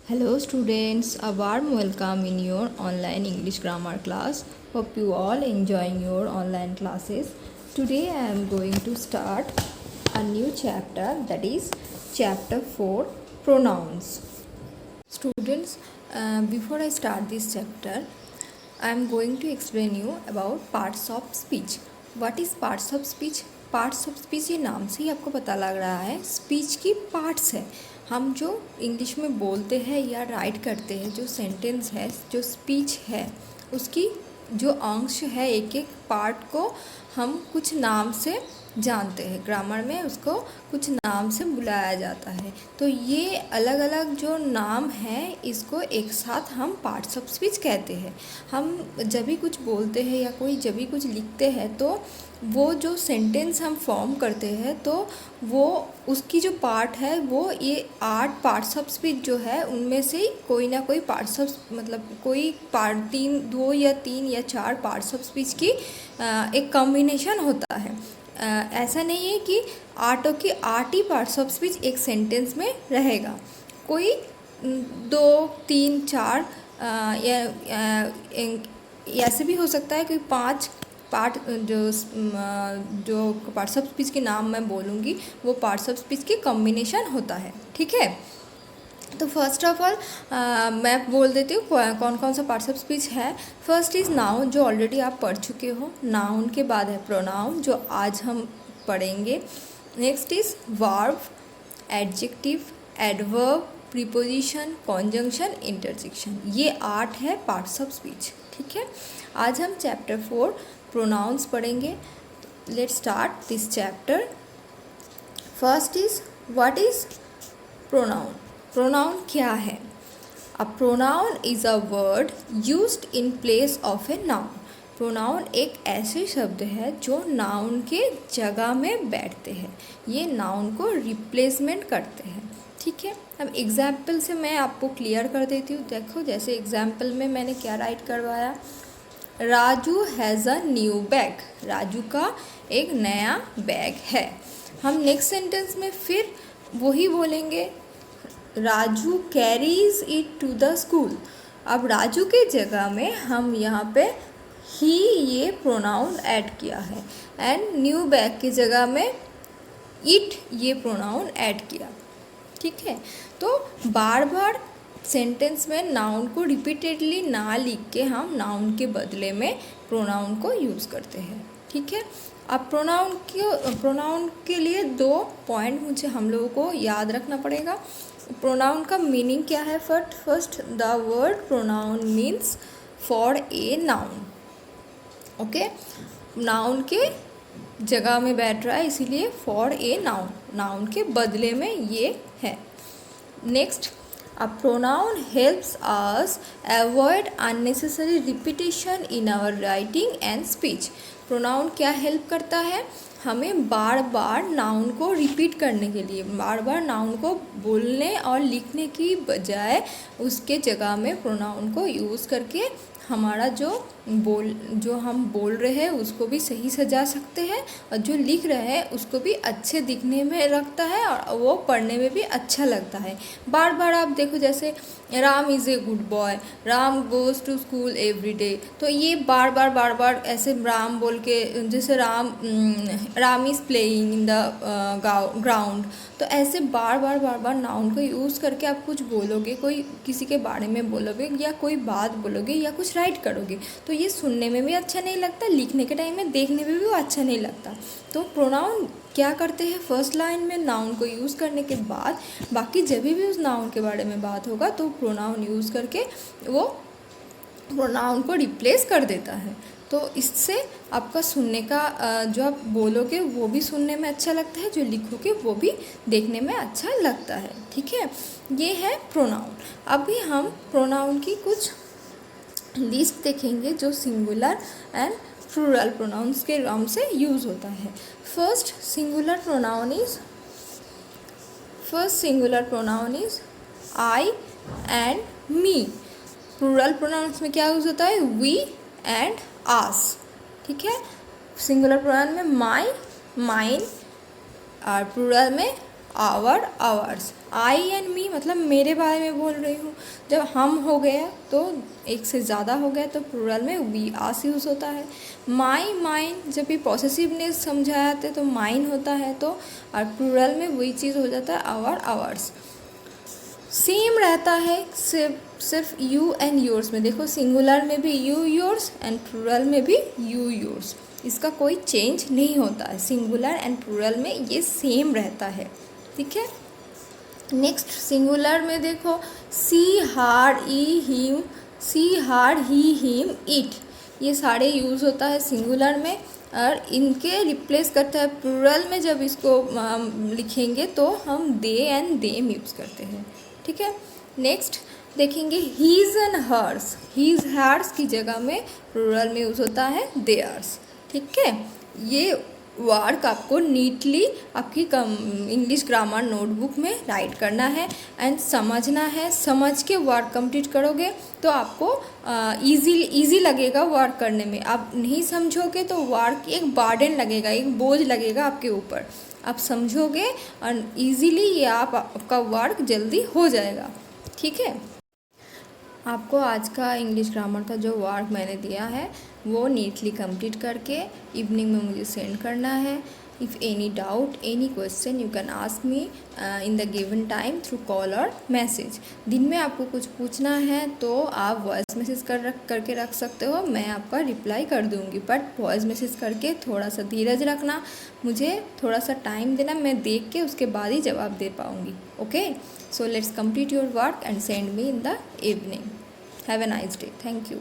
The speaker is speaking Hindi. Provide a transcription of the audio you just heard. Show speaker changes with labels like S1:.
S1: Hello students, a warm welcome in your online English grammar class. Hope you all enjoying your online classes. Today I am going to start a new chapter, that is chapter 4, pronouns. Students, before I start this chapter, I am going to explain you about parts of speech. What is parts of speech? Parts of speech ये नाम से ही आपको पता लग रहा है, स्पीच की पार्ट्स है। हम जो इंग्लिश में बोलते हैं या राइट करते हैं, जो सेंटेंस है, जो स्पीच है, उसकी जो अंश है, एक एक पार्ट को हम कुछ नाम से जानते हैं। ग्रामर में उसको कुछ नाम से बुलाया जाता है। तो ये अलग अलग जो नाम हैं, इसको एक साथ हम पार्ट्स ऑफ स्पीच कहते हैं। हम जब भी कुछ बोलते हैं या कोई जब भी कुछ लिखते हैं, तो वो जो सेंटेंस हम फॉर्म करते हैं, तो वो उसकी जो पार्ट है, वो ये 8 पार्ट्स ऑफ स्पीच जो है, उनमें से कोई ना कोई पार्ट्स ऑफ कोई पार्ट 2 या 3 या 4 पार्ट्स ऑफ स्पीच की एक कॉम्बिनेशन होता है। ऐसा नहीं है कि 8 ही पार्ट्स ऑफ स्पीच एक सेंटेंस में रहेगा। कोई 2, 3, 4 या ऐसे भी हो सकता है कि 5 पार्ट जो पार्ट्स ऑफ स्पीच के नाम मैं बोलूँगी, वो पार्ट्स ऑफ स्पीच की कॉम्बिनेशन होता है। ठीक है, तो फर्स्ट ऑफ ऑल मैं बोल देती हूँ कौन कौन सा पार्ट्स ऑफ स्पीच है। फर्स्ट इज़ नाउन, जो ऑलरेडी आप पढ़ चुके हो। नाउन के बाद है प्रोनाउन, जो आज हम पढ़ेंगे। Next is verb, adjective, adverb, preposition, conjunction, interjection. ये 8 है पार्ट्स ऑफ स्पीच। ठीक है, आज हम चैप्टर 4 प्रोनाउंस पढ़ेंगे। Let's start this chapter. First is what is pronoun. Pronoun क्या है? A pronoun is a word used in place of a noun. Pronoun एक ऐसे शब्द है जो नाउन के जगह में बैठते हैं। ये नाउन को रिप्लेसमेंट करते हैं। ठीक है, अब एग्जाम्पल से मैं आपको क्लियर कर देती हूँ। देखो, जैसे एग्जाम्पल में मैंने क्या राइट करवाया, Raju has a new bag. Raju का एक नया बैग है। हम नेक्स्ट सेंटेंस में फिर वही बोलेंगे, Raju carries it to the school. अब राजू के जगह में हम यहाँ पे ही ये प्रोनाउन ऐड किया है, एंड न्यू बैग की जगह में इट ये प्रोनाउन ऐड किया। ठीक है, तो बार बार सेंटेंस में नाउन को रिपीटेडली ना लिख के हम नाउन के बदले में प्रोनाउन को यूज़ करते हैं। ठीक है, अब प्रोनाउन के लिए 2 पॉइंट मुझे हम लोगों को याद रखना पड़ेगा। प्रोनाउन का मीनिंग क्या है? First the word pronoun means for a noun. Okay, noun के जगह में बैठ रहा है, इसीलिए फॉर ए नाउन, नाउन के बदले में ये है। Next, a pronoun helps us avoid unnecessary repetition in our writing and speech. Pronoun क्या हेल्प करता है? हमें बार बार नाउन को रिपीट करने के लिए, बार बार नाउन को बोलने और लिखने की बजाय उसके जगह में प्रोनाउन को यूज़ करके हमारा जो हम बोल रहे हैं उसको भी सही सजा सकते हैं, और जो लिख रहे हैं उसको भी अच्छे दिखने में रखता है, और वो पढ़ने में भी अच्छा लगता है। बार बार आप देखो, जैसे Ram is a good boy, Ram goes to school every day. तो ये बार बार ऐसे राम बोल के, जैसे Ram is playing in the ground. तो ऐसे बार बार नाउन को यूज़ करके आप कुछ बोलोगे, कोई किसी के बारे में बोलोगे या कोई बात बोलोगे या कुछ राइट करोगे, तो ये सुनने में भी अच्छा नहीं लगता, लिखने के टाइम में देखने में भी वो अच्छा नहीं लगता। तो प्रोनाउन क्या करते हैं? फर्स्ट लाइन में नाउन को यूज़ करने के बाद बाकी जब भी उस नाउन के बारे में बात होगा, तो प्रोनाउन यूज़ करके वो प्रोनाउन को रिप्लेस कर देता है। तो इससे आपका सुनने का जो आप बोलोगे वो भी सुनने में अच्छा लगता है, जो लिखोगे वो भी देखने में अच्छा लगता है। ठीक है, ये है प्रोनाउन। अभी हम प्रोनाउन की कुछ लिस्ट देखेंगे जो सिंगुलर एंड प्लूरल प्रोनाउंस के नाम से यूज़ होता है। First singular pronoun is I and me. Plural pronouns में क्या यूज़ होता है? We and us. ठीक है, सिंगुलर प्रोनाउन में माई, माइन, और प्लूरल में our ours. I and me मतलब मेरे बारे में बोल रही हूँ। जब हम हो गया तो एक से ज़्यादा हो गया तो प्लूरल में वी आस यूज़ होता है। माई माइन जब भी पॉसेसिवनेस समझाया थे तो माइन होता है तो, और प्लूरल में वही चीज़ हो जाता है आवर आवर्स। सेम रहता है सिर्फ यू एंड योर्स में। देखो सिंगुलर में भी यू योर्स एंड प्लूरल में भी यू योर्स, इसका कोई चेंज नहीं होता है। सिंगुलर एंड प्लूरल में ये सेम रहता है, ठीक है। नेक्स्ट सिंगुलर में देखो सी हार ई हिम, सी हार ही हिम इट, ये सारे यूज़ होता है सिंगुलर में, और इनके रिप्लेस करता है प्लूरल में। जब इसको लिखेंगे तो हम दे एंड देम यूज़ करते हैं, ठीक है। नेक्स्ट देखेंगे his and hers. His hers की जगह में प्लूरल में यूज़ होता है देयर्स, ठीक है। ये वर्ड आपको नीटली आपकी इंग्लिश ग्रामर नोटबुक में राइट करना है एंड समझना है। समझ के वर्ड कंप्लीट करोगे तो आपको इजी लगेगा वर्ड करने में। आप नहीं समझोगे तो वर्ड एक बर्डन लगेगा, एक बोझ लगेगा आपके ऊपर। आप समझोगे और इजीली ये आपका वर्क जल्दी हो जाएगा, ठीक है। आपको आज का इंग्लिश ग्रामर का जो वर्क मैंने दिया है वो नीटली कंप्लीट करके इवनिंग में मुझे सेंड करना है। If any doubt any question you can ask me in the given time through call और मैसेज। दिन में आपको कुछ पूछना है तो आप वॉइस मैसेज करके रख सकते हो, मैं आपका रिप्लाई कर दूँगी। बट वॉइस मैसेज करके थोड़ा सा धीरज रखना, मुझे थोड़ा सा टाइम देना, मैं देख के उसके बाद ही जवाब दे पाऊँगी। Okay, so let's complete your work and send me in the evening. Have a nice day. Thank you.